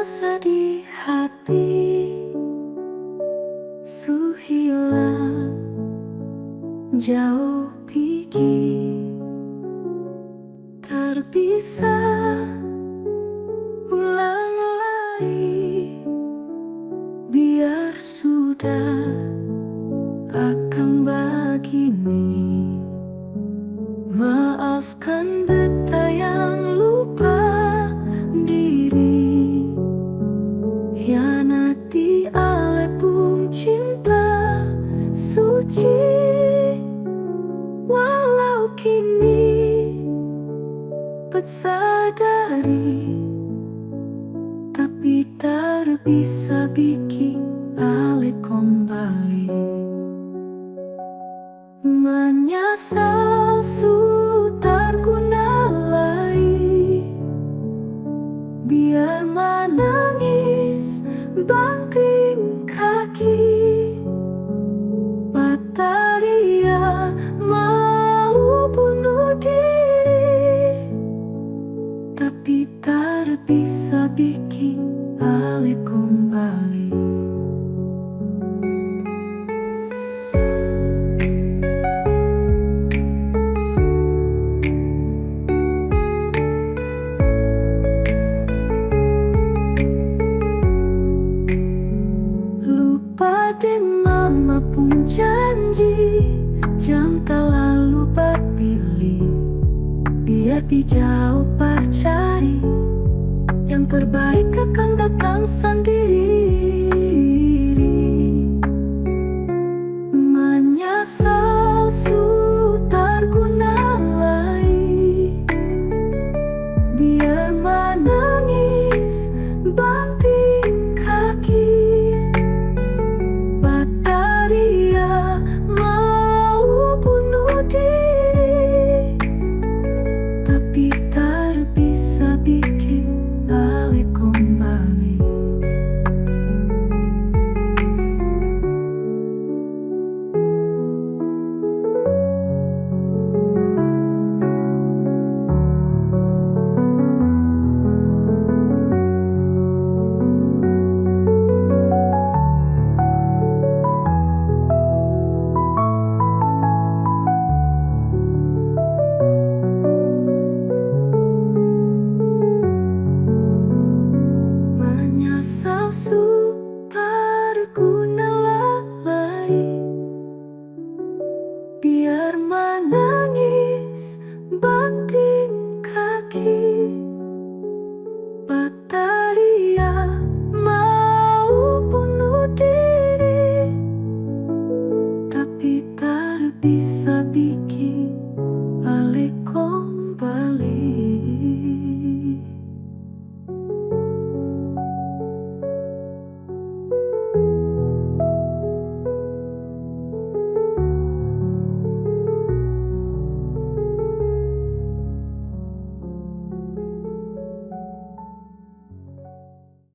rasa di hati, su hilang jauh pergi, terpisah ulang lagi. Biar sudah akan begini, maafkan beta yang lupa diri, hianati ale pun cinta suci. Walau kini bet sadari, tapi tak bisa bikin ale kembali. Menyesal su terguna lagi, biar menangis banting kaki. Bataria mau bunuh diri, tapi tak bisa bikin ale kembali. Lupa deh mama pun janji, jam terlalu berpilih. Biar dijauh percari, yang terbaik akan datang sendiri. Menyesal su terguna lagi, biar menangis banting kaki. Bataria mau bunuh diri, tapi tak bisa bikin ale kembali. Menyesal su terguna